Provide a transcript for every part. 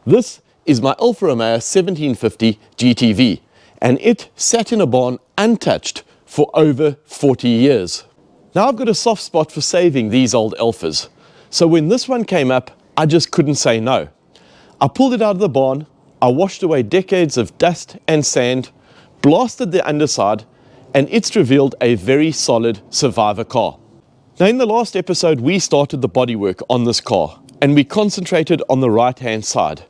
This is my Alfa Romeo 1750 GTV, and it sat in a barn untouched for over 40 years. Now I've got a soft spot for saving these old Alfas, so when this one came up, I just couldn't say no. I pulled it out of the barn, I washed away decades of dust and sand, blasted the underside, and it's revealed a very solid survivor car. Now in the last episode we started the bodywork on this car, and we concentrated on the right hand side.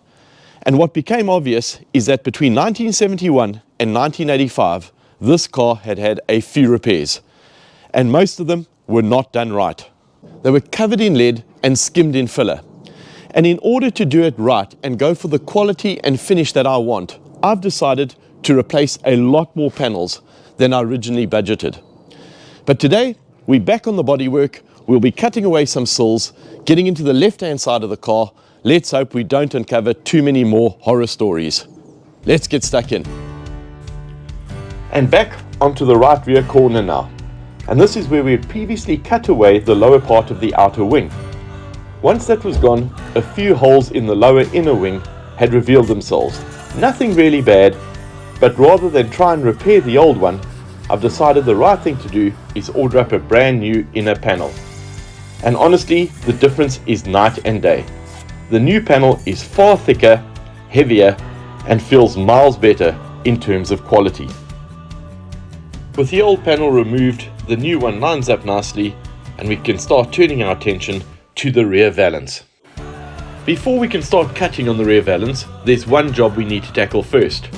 And what became obvious is that between 1971 and 1985, this car had had a few repairs, and most of them were not done right. They were covered in lead and skimmed in filler. And in order to do it right and go for the quality and finish that I want, I've decided to replace a lot more panels than I originally budgeted. But today, we're back on the bodywork. We'll be cutting away some sills, getting into the left-hand side of the car. Let's hope we don't uncover too many more horror stories. Let's get stuck in. And back onto the right rear corner now. And this is where we had previously cut away the lower part of the outer wing. Once that was gone, a few holes in the lower inner wing had revealed themselves. Nothing really bad, but rather than try and repair the old one, I've decided the right thing to do is order up a brand new inner panel. And honestly, the difference is night and day. The new panel is far thicker, heavier, and feels miles better in terms of quality. With the old panel removed, the new one lines up nicely, and we can start turning our attention to the rear valance. Before we can start cutting on the rear valance, there's one job we need to tackle first: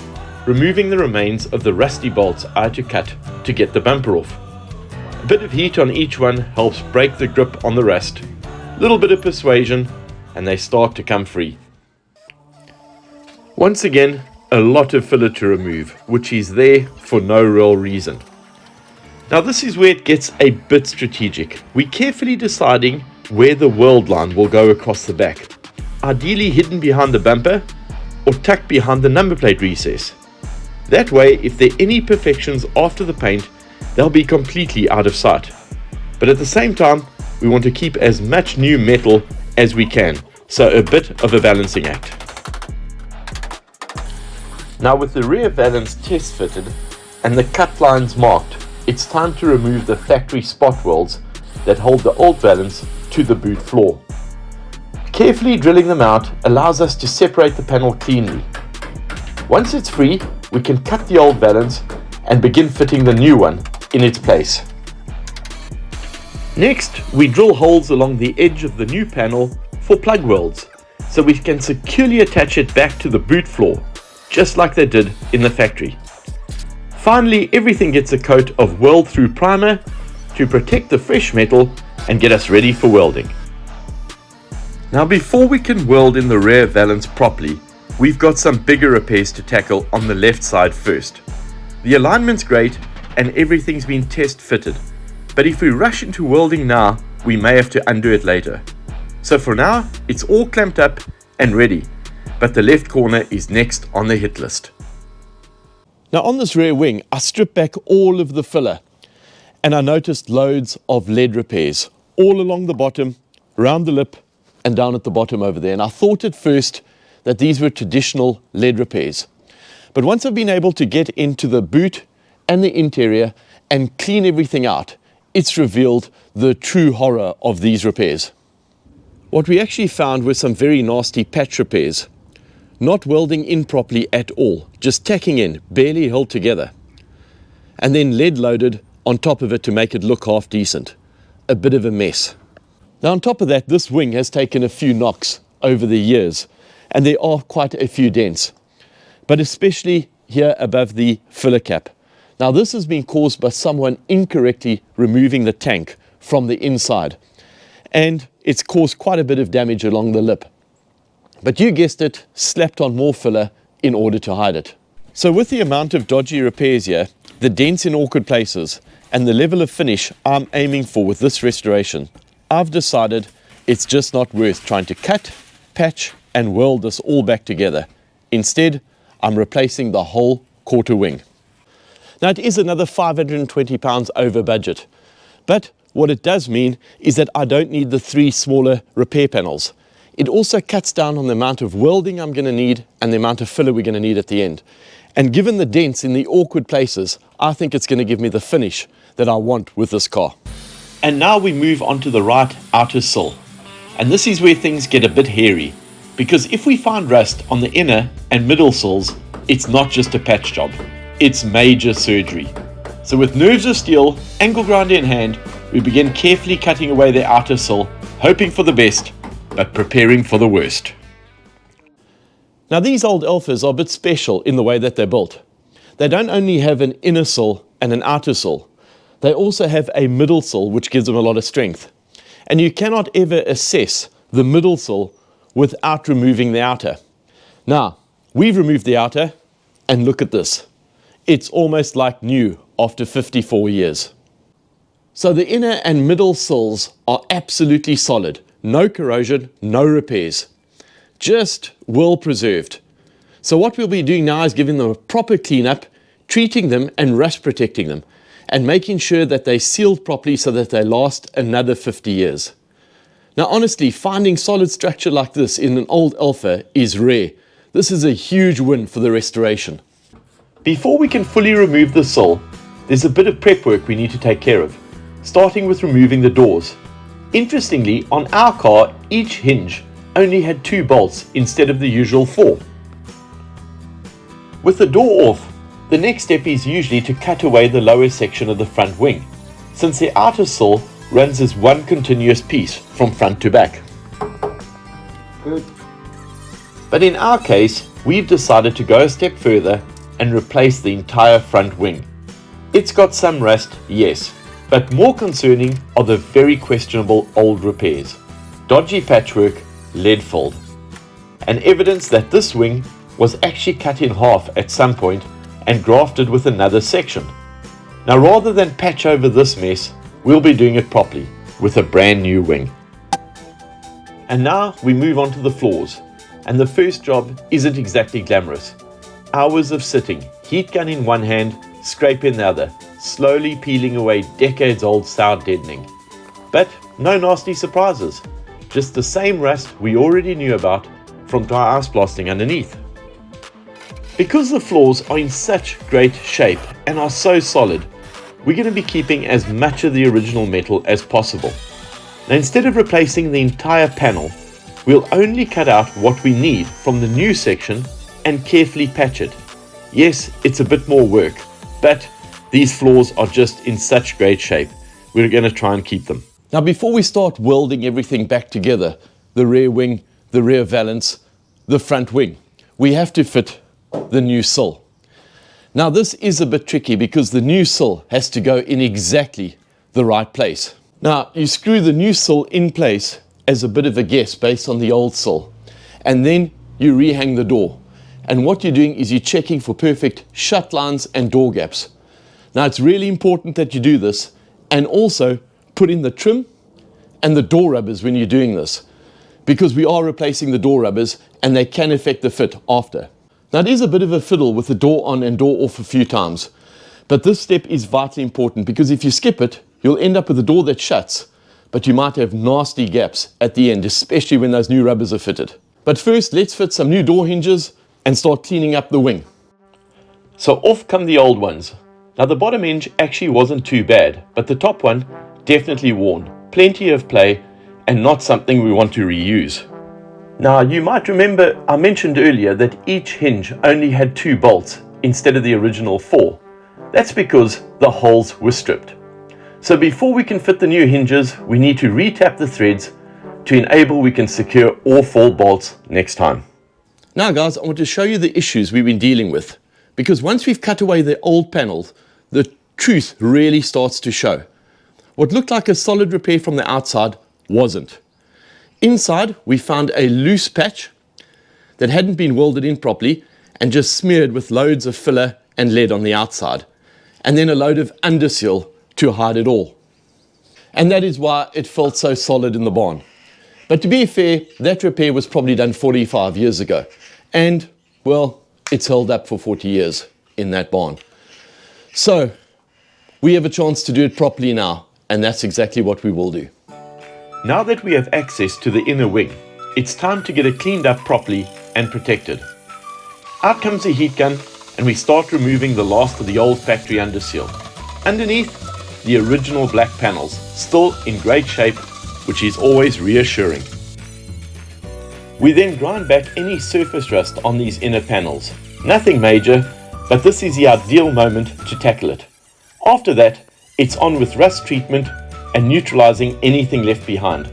removing the remains of the rusty bolts I had to cut to get the bumper off. A bit of heat on each one helps break the grip on the rust, a little bit of persuasion, and they start to come free. Once again, a lot of filler to remove, which is there for no real reason. Now this is where it gets a bit strategic. We're carefully deciding where the weld line will go across the back, ideally hidden behind the bumper or tucked behind the number plate recess. That way, if there are any imperfections after the paint, they'll be completely out of sight. But at the same time, we want to keep as much new metal as we can, so a bit of a balancing act. Now with the rear valance test fitted and the cut lines marked, it's time to remove the factory spot welds that hold the old valance to the boot floor. Carefully drilling them out allows us to separate the panel cleanly. Once it's free, we can cut the old valance and begin fitting the new one in its place. Next, we drill holes along the edge of the new panel for plug welds, so we can securely attach it back to the boot floor, just like they did in the factory. Finally, everything gets a coat of weld-through primer to protect the fresh metal and get us ready for welding. Now before we can weld in the rear valance properly, we've got some bigger repairs to tackle on the left side first. The alignment's great and everything's been test fitted, but if we rush into welding now, we may have to undo it later. So for now, it's all clamped up and ready, but the left corner is next on the hit list. Now on this rear wing, I stripped back all of the filler, and I noticed loads of lead repairs all along the bottom, around the lip, and down at the bottom over there. And I thought at first that these were traditional lead repairs. But once I've been able to get into the boot and the interior and clean everything out, it's revealed the true horror of these repairs. What we actually found were some very nasty patch repairs. Not welding in properly at all, just tacking in, barely held together. And then lead loaded on top of it to make it look half decent. A bit of a mess. Now on top of that, this wing has taken a few knocks over the years, and there are quite a few dents, but especially here above the filler cap. Now this has been caused by someone incorrectly removing the tank from the inside, and it's caused quite a bit of damage along the lip. But you guessed it, slapped on more filler in order to hide it. So with the amount of dodgy repairs here, the dents in awkward places, and the level of finish I'm aiming for with this restoration, I've decided it's just not worth trying to cut, patch, and weld this all back together. Instead, I'm replacing the whole quarter wing. Now it is another £520 over budget, but what it does mean is that I don't need the 3 smaller repair panels. It also cuts down on the amount of welding I'm going to need and the amount of filler we're going to need at the end. And given the dents in the awkward places, I think it's going to give me the finish that I want with this car. And now we move on to the right outer sill. And this is where things get a bit hairy, because if we find rust on the inner and middle sills, it's not just a patch job, it's major surgery. So with nerves of steel, angle grinder in hand, we begin carefully cutting away the outer sill, hoping for the best, but preparing for the worst. Now these old Alfas are a bit special in the way that they're built. They don't only have an inner sill and an outer sill, they also have a middle sill which gives them a lot of strength. And you cannot ever assess the middle sill without removing the outer. Now, we've removed the outer and look at this. It's almost like new after 54 years. So the inner and middle sills are absolutely solid. No corrosion, no repairs. Just well preserved. So what we'll be doing now is giving them a proper cleanup, treating them and rust protecting them, and making sure that they're sealed properly so that they last another 50 years. Now honestly, finding solid structure like this in an old Alfa is rare. This is a huge win for the restoration. Before we can fully remove the sill, there's a bit of prep work we need to take care of, starting with removing the doors. Interestingly, on our car, each hinge only had 2 bolts instead of the usual 4. With the door off, the next step is usually to cut away the lower section of the front wing, since the outer sill runs as one continuous piece from front to back. Good. But in our case, we've decided to go a step further and replace the entire front wing. It's got some rust, yes, but more concerning are the very questionable old repairs. Dodgy patchwork, lead filled, and evidence that this wing was actually cut in half at some point and grafted with another section. Now rather than patch over this mess, we'll be doing it properly with a brand new wing. And now we move on to the floors, and the first job isn't exactly glamorous. Hours of sitting, heat gun in one hand, scrape in the other, slowly peeling away decades old sound deadening. But no nasty surprises, just the same rust we already knew about from dry ice blasting underneath. Because the floors are in such great shape and are so solid, we're going to be keeping as much of the original metal as possible. Now instead of replacing the entire panel, we'll only cut out what we need from the new section and carefully patch it. Yes, it's a bit more work, but these floors are just in such great shape, we're going to try and keep them. Now before we start welding everything back together, the rear wing, the rear valance, the front wing, we have to fit the new sill. Now this is a bit tricky because the new sill has to go in exactly the right place. Now you screw the new sill in place as a bit of a guess based on the old sill, and then you rehang the door. And what you're doing is you're checking for perfect shut lines and door gaps. Now it's really important that you do this, and also put in the trim and the door rubbers when you're doing this, because we are replacing the door rubbers and they can affect the fit after. Now it is a bit of a fiddle with the door on and door off a few times, but this step is vitally important because if you skip it, you'll end up with a door that shuts, but you might have nasty gaps at the end, especially when those new rubbers are fitted. But first, let's fit some new door hinges and start cleaning up the wing. So off come the old ones. Now the bottom hinge actually wasn't too bad, but the top one definitely worn, plenty of play, and not something we want to reuse. Now you might remember I mentioned earlier that each hinge only had 2 bolts instead of the original 4. That's because the holes were stripped. So before we can fit the new hinges, we need to re-tap the threads to enable we can secure all 4 bolts next time. Now guys, I want to show you the issues we've been dealing with, because once we've cut away the old panels, the truth really starts to show. What looked like a solid repair from the outside wasn't. Inside, we found a loose patch that hadn't been welded in properly and just smeared with loads of filler and lead on the outside, and then a load of underseal to hide it all. And that is why it felt so solid in the barn. But to be fair, that repair was probably done 45 years ago, and well, it's held up for 40 years in that barn. So we have a chance to do it properly now, and that's exactly what we will do. Now that we have access to the inner wing, it's time to get it cleaned up properly and protected. Out comes the heat gun and we start removing the last of the old factory underseal. Underneath, the original black panels, still in great shape, which is always reassuring. We then grind back any surface rust on these inner panels. Nothing major, but this is the ideal moment to tackle it. After that, it's on with rust treatment and neutralizing anything left behind,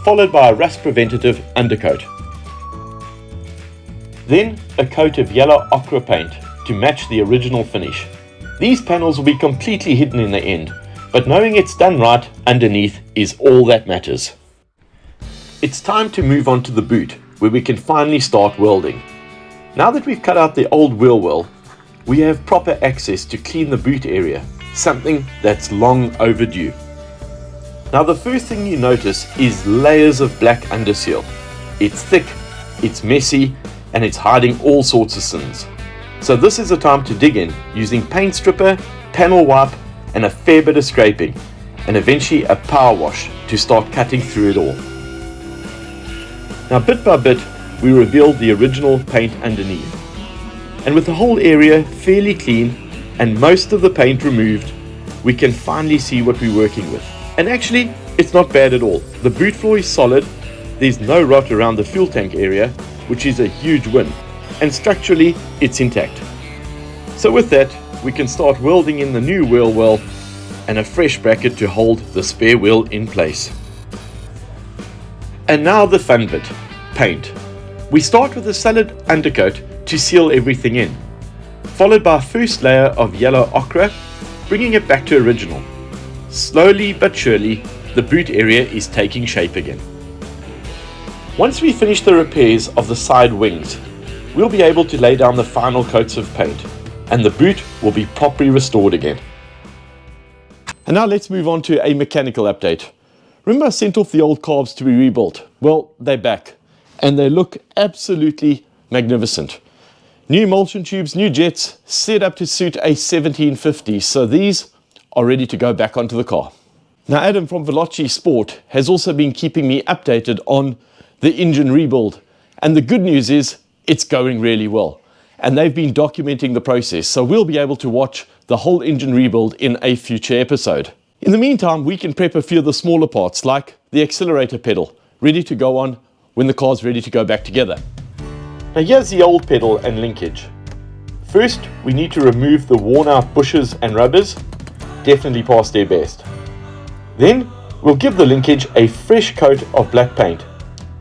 followed by a rust preventative undercoat. Then a coat of yellow ochre paint to match the original finish. These panels will be completely hidden in the end, but knowing it's done right underneath is all that matters. It's time to move on to the boot, where we can finally start welding. Now that we've cut out the old wheel well, we have proper access to clean the boot area, something that's long overdue. Now the first thing you notice is layers of black underseal. It's thick, it's messy, and it's hiding all sorts of sins. So this is the time to dig in using paint stripper, panel wipe, and a fair bit of scraping, and eventually a power wash to start cutting through it all. Now bit by bit, we revealed the original paint underneath. And with the whole area fairly clean and most of the paint removed, we can finally see what we're working with. And actually, it's not bad at all. The boot floor is solid, there's no rot around the fuel tank area, which is a huge win, and structurally, it's intact. So with that, we can start welding in the new wheel well and a fresh bracket to hold the spare wheel in place. And now the fun bit, paint. We start with a solid undercoat to seal everything in, followed by a first layer of yellow ochre, bringing it back to original. Slowly but surely, the boot area is taking shape again. Once we finish the repairs of the side wings, we'll be able to lay down the final coats of paint, and the boot will be properly restored again. And now let's move on to a mechanical update. Remember I sent off the old carbs to be rebuilt? Well, they're back, and they look absolutely magnificent. New emulsion tubes, new jets, set up to suit a 1750, so these are ready to go back onto the car. Now Adam from Veloci Sport has also been keeping me updated on the engine rebuild, and the good news is it's going really well, and they've been documenting the process, so we'll be able to watch the whole engine rebuild in a future episode. In the meantime, we can prep a few of the smaller parts like the accelerator pedal, ready to go on when the car's ready to go back together. Now here's the old pedal and linkage. First, we need to remove the worn out bushes and rubbers, definitely past their best. Then, we'll give the linkage a fresh coat of black paint,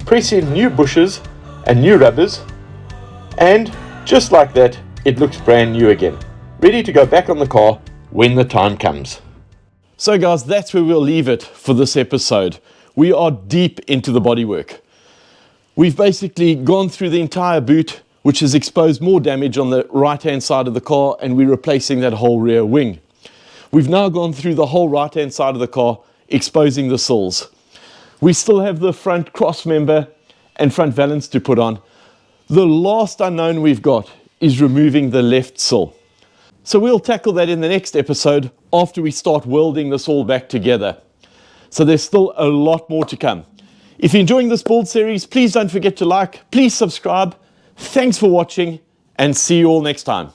press in new bushes and new rubbers, and just like that, it looks brand new again, ready to go back on the car when the time comes. So guys, that's where we'll leave it for this episode. We are deep into the bodywork. We've basically gone through the entire boot, which has exposed more damage on the right-hand side of the car, and we're replacing that whole rear wing. We've now gone through the whole right-hand side of the car, exposing the sills. We still have the front cross member and front valance to put on. The last unknown we've got is removing the left sill. So we'll tackle that in the next episode after we start welding this all back together. So there's still a lot more to come. If you're enjoying this build series, please don't forget to like, please subscribe. Thanks for watching, and see you all next time.